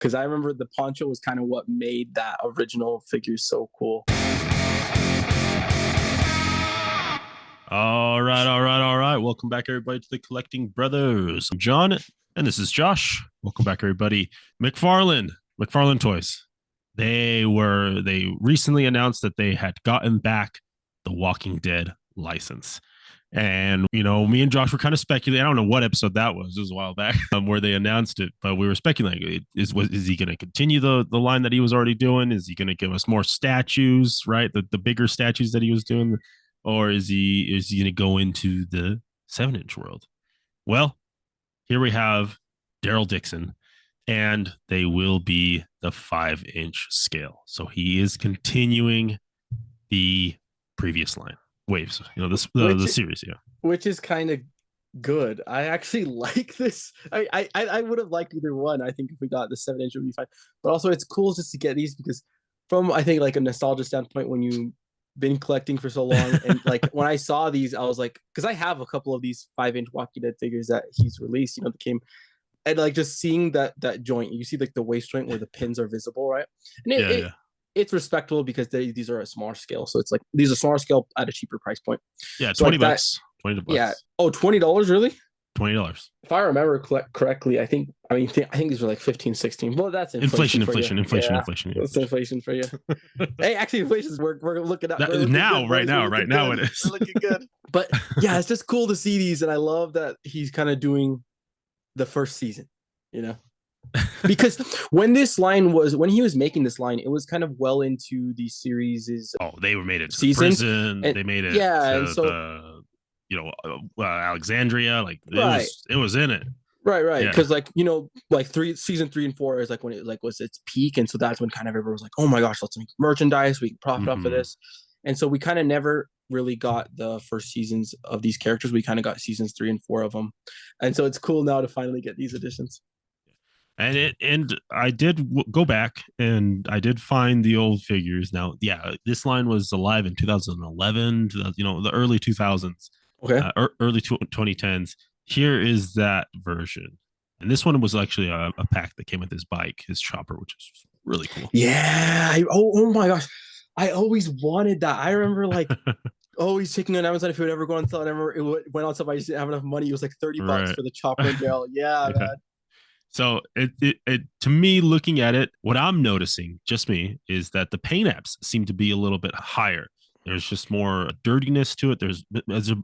because I remember the poncho was kind of what made that original figure so cool. All right. Welcome back, everybody, to the Collecting Brothers. I'm John, and this is Josh. Welcome back, everybody. McFarlane Toys. They recently announced that they had gotten back the Walking Dead license. And, me and Josh were kind of speculating. I don't know what episode that was. It was a while back where they announced it, but we were speculating. Is he going to continue the line that he was already doing? Is he going to give us more statues, right? The bigger statues that he was doing? Or is he going to go into the 7-inch world? Well, here we have Daryl Dixon, and they will be the 5-inch scale. So he is continuing the previous line waves. The series, yeah. Which is kind of good. I actually like this. I would have liked either one. I think if we got the 7-inch, it would be fine. But also, it's cool just to get these because, from I think like a nostalgia standpoint, when you been collecting for so long, and like when I saw these, I was like, because I have a couple of these 5-inch Walking Dead figures that he's released, that came, and like just seeing that joint, you see like the waist joint where the pins are visible, right? And it's respectable because these are a smaller scale, so it's like these are smaller scale at a cheaper price point. Yeah, so $20. Like $20. Yeah. Oh, $20, really? $20. If I remember correctly, I think these were like 15, 16. Well, that's inflation. Inflation. That's inflation for you. Hey, actually, inflation we're looking at right now it is. We're looking good. But yeah, it's just cool to see these, and I love that he's kind of doing the first season, because when he was making this line, it was kind of well into the series. They were made it to seasons. Prison. They made it. Yeah, to and so Alexandria, like it was in it. Right. Because season 3 and 4 is like when it was its peak, and so that's when kind of everyone was like, oh my gosh, let's make merchandise, we can profit off of this. And so we kind of never really got the first seasons of these characters. We kind of got seasons 3 and 4 of them, and so it's cool now to finally get these editions. And I did go back and I did find the old figures. Now, yeah, this line was alive in 2011, the early 2000s. Okay. Early 2010s. Here is that version. And this one was actually a pack that came with his bike, his chopper, which is really cool. Yeah. Oh my gosh. I always wanted that. I remember always checking on Amazon if it would ever go on sale. I remember it went on sale. I just didn't have enough money. It was like $30 for the chopper and gel. Yeah, man. So it to me, looking at it, what I'm noticing, just me, is that the paint apps seem to be a little bit higher. There's just more dirtiness to it. It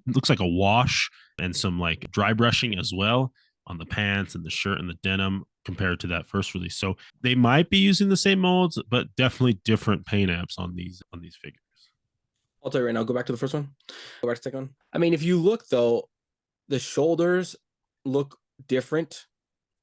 looks like a wash and some like dry brushing as well on the pants and the shirt and the denim compared to that first release. So they might be using the same molds, but definitely different paint apps on these figures. I'll tell you right now, go back to the first one. Go back to the second one. I mean, if you look though, the shoulders look different.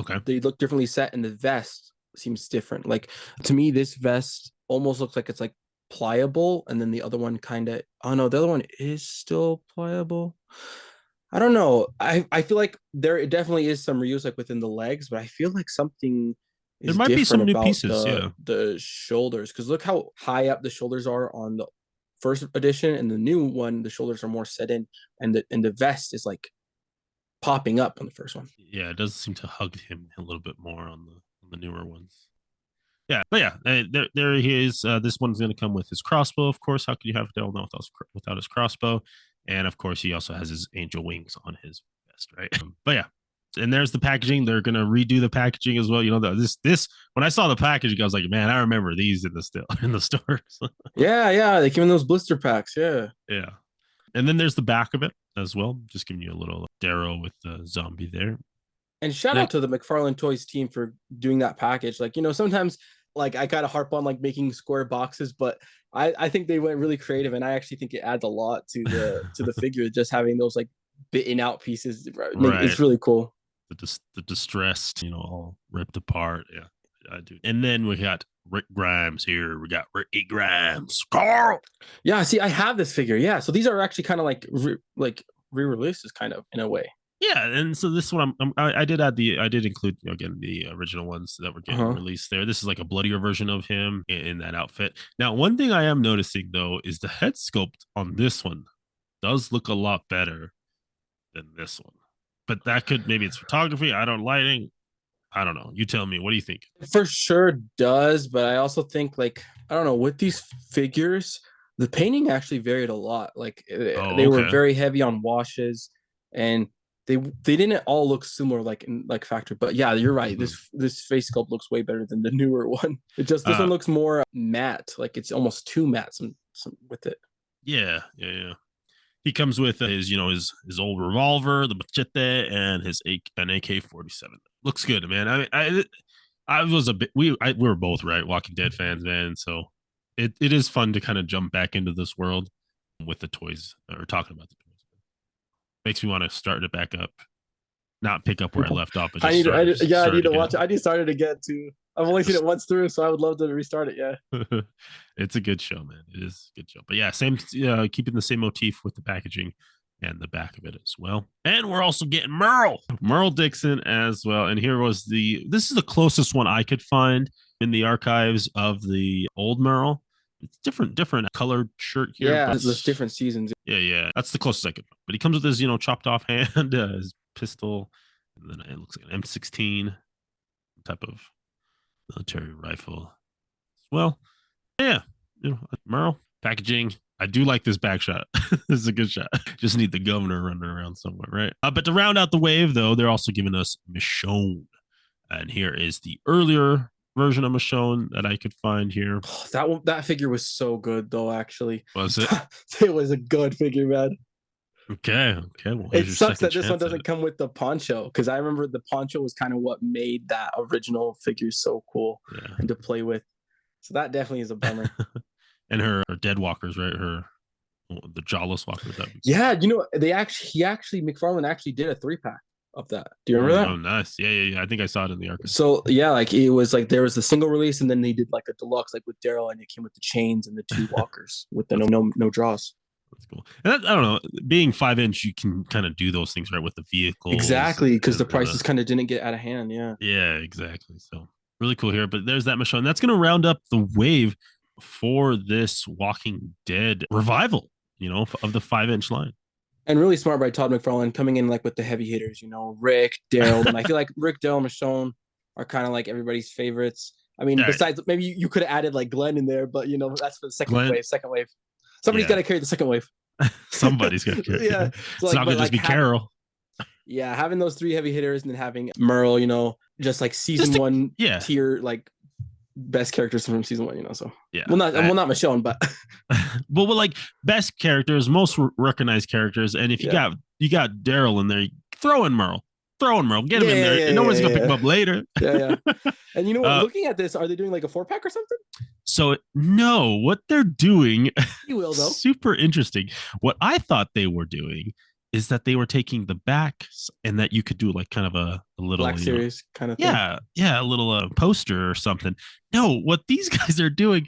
Okay. They look differently set, and the vest seems different. Like, to me, this vest almost looks like it's like pliable, and then the other one the other one is still pliable. I don't know. I feel like there definitely is some reuse like within the legs, but I feel like something there might be some new pieces. The shoulders, because look how high up the shoulders are on the first edition, and the new one the shoulders are more set in, and the vest is like popping up on the first one. Yeah, it does seem to hug him a little bit more on the newer ones. Yeah, but yeah, there he is. This one's going to come with his crossbow, of course. How could you have Daryl without his crossbow? And of course, he also has his angel wings on his vest, right? But yeah, and there's the packaging. They're going to redo the packaging as well. This when I saw the packaging, I was like, man, I remember these in the stores. Yeah, they came in those blister packs. Yeah. And then there's the back of it as well, just giving you a little Daryl with the zombie there. And shout out to the McFarlane Toys team for doing that package. Like, sometimes like I gotta harp on like making square boxes, but I think they went really creative, and I actually think it adds a lot to the figure, just having those like bitten out pieces. Right. It's really cool. The distressed, all ripped apart. Yeah, I do. And then we got Rick Grimes here. We got Ricky Grimes. Carl. Yeah, see, I have this figure. Yeah, so these are actually kind of like re-releases, kind of in a way. Yeah, and so this one I did include again the original ones that were getting released there. This is like a bloodier version of him in that outfit. Now, one thing I am noticing though is the head sculpt on this one does look a lot better than this one. But that could maybe it's photography. I don't I don't know. You tell me. What do you think? For sure does, but I also think like I don't know with these figures, the painting actually varied a lot. Like Oh, they were okay. very heavy on washes, and they didn't all look similar like in like factory. But yeah, you're right. Hmm. This face sculpt looks way better than the newer one. It just this Uh, one looks more matte, like it's almost too matte some with it. yeah, yeah, yeah. He comes with his, his old revolver, the machete, and an AK-47. Looks good, man. I was a bit. We were both right, Walking Dead fans, man. So it is fun to kind of jump back into this world with the toys or talking about the toys. Makes me want to start it back up, not pick up where I left off, but just I start need it to again. watch it. I need to start it again too. I've only seen it once through, so I would love to restart it. Yeah. It's a good show, man. It is a good show. But yeah, same keeping the same motif with the packaging and the back of it as well. And we're also getting Merle Dixon as well. And this is the closest one I could find in the archives of the old Merle. It's different colored shirt here, Yeah, but there's different seasons. yeah, that's the closest I could find. But he comes with his chopped off hand, his pistol, and then it looks like an M16 type of military rifle as well. Yeah, Merle packaging. I do like this back shot. This is a good shot. Just need the governor running around somewhere, right? But to round out the wave, though, they're also giving us Michonne, and here is the earlier version of Michonne that I could find here. That figure was so good though. Actually, Was it? it was a good figure, man. Okay. Well, It here's your sucks second that this one chance at doesn't it. come with the poncho because I remember the poncho was kind of what made that original figure so cool Yeah. and to play with. So that definitely is a bummer. And her dead walkers, right? The jawless walkers. Yeah, McFarlane actually did a 3-pack of that. Do you remember Oh, that? nice. Yeah. I think I saw it in the archive. So yeah, like it was like there was the single release and then they did like a deluxe like with Daryl and it came with the chains and the 2 walkers with the no draws. That's cool. And I don't know, being 5 inch, you can kind of do those things right with the vehicles. Exactly, because the prices kind of didn't get out of hand. Yeah. Yeah, exactly. So really cool here. But there's that Michonne. That's going to round up the wave for this Walking Dead revival, of the 5 inch line. And really smart by Todd McFarlane coming in like with the heavy hitters, Rick, Daryl. And I feel like Rick, Daryl, Michonne are kind of like everybody's favorites. I mean, Right. besides maybe you could have added like Glenn in there, but that's for the second wave. Second wave. Somebody's Yeah. got to carry the second wave. Somebody's got to carry it. Yeah. So it's not going to just be Carol. Yeah, having those 3 heavy hitters and then having Merle, just like season 1 tier, like best characters from season 1, so yeah. Well, not Michonne, but well, like best characters, most recognized characters, and if you got Daryl in there, throw in Merle, get him in there, and no one's gonna pick him up later. Yeah. And you know what? Looking at this, are they doing like a 4-pack or something? So no, what they're doing, you will though. Super interesting. What I thought they were doing is that they were taking the backs and that you could do like kind of a little Black series kind of thing. Yeah, a little poster or something. No, what these guys are doing,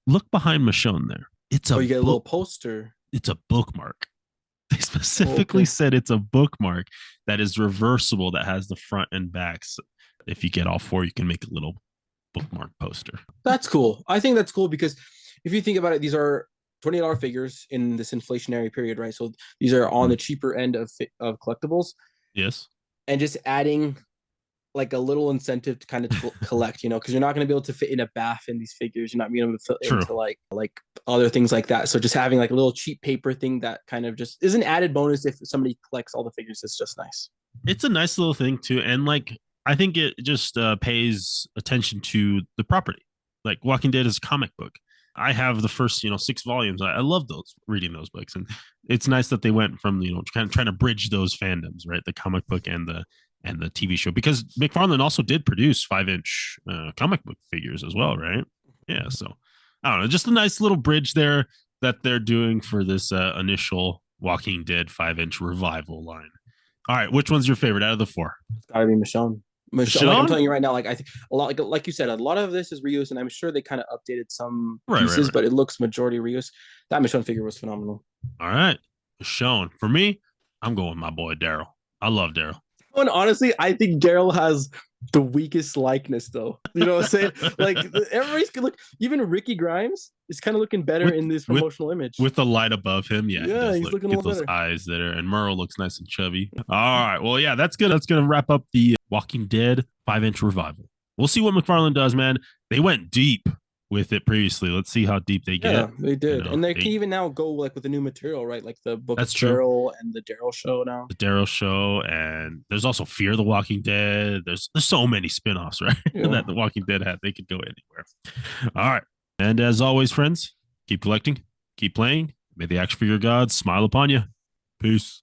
look behind Michonne there. It's you get a little poster. It's a bookmark. They specifically said it's a bookmark that is reversible, that has the front and backs. If you get all 4, you can make a little bookmark poster. That's cool. I think that's cool because if you think about it, these are $20 figures in this inflationary period, right? So these are on the cheaper end of collectibles. Yes. And just adding like a little incentive to kind of collect, because you're not going to be able to fit in a bath in these figures. You're not being able to fit into like other things like that. So just having like a little cheap paper thing that kind of just is an added bonus if somebody collects all the figures. It's just nice. It's a nice little thing too. And like, I think it just pays attention to the property. Like Walking Dead is a comic book. I have the first, 6 volumes. I love reading those books. And it's nice that they went from, kind of trying to bridge those fandoms, right? The comic book and the TV show, because McFarlane also did produce 5-inch comic book figures as well, right? Yeah. So I don't know, just a nice little bridge there that they're doing for this initial Walking Dead 5-inch revival line. All right. Which one's your favorite out of the 4? It's gotta be Michonne. Like I'm telling you right now, like I think a lot, like you said, a lot of this is reuse, and I'm sure they kind of updated some pieces, but it looks majority reuse. That Michonne figure was phenomenal. All right, Michonne. For me, I'm going with my boy Daryl. I love Daryl. And honestly, I think Daryl has the weakest likeness, though. You know what I'm saying? Like everybody's good look. Even Ricky Grimes is kind of looking better with in this with promotional image. with the light above him. Yeah, he Yeah, does he's look looking a get little those better. eyes there, and Merle looks nice and chubby. All right, well, yeah, that's good. That's gonna wrap up the Walking Dead 5-inch revival. We'll see what McFarlane does, man. They went deep with it previously. Let's see how deep they get. Yeah, they You did, know, and they can even now go like with the new material, right? Like the Book of that's true. Daryl and the Daryl show now. The Daryl show, and there's also Fear the Walking Dead. There's so many spin-offs, right? Yeah. that the Walking Dead had. They could go anywhere. All right. And as always, friends, keep collecting, keep playing. May the action for your gods smile upon you. Peace.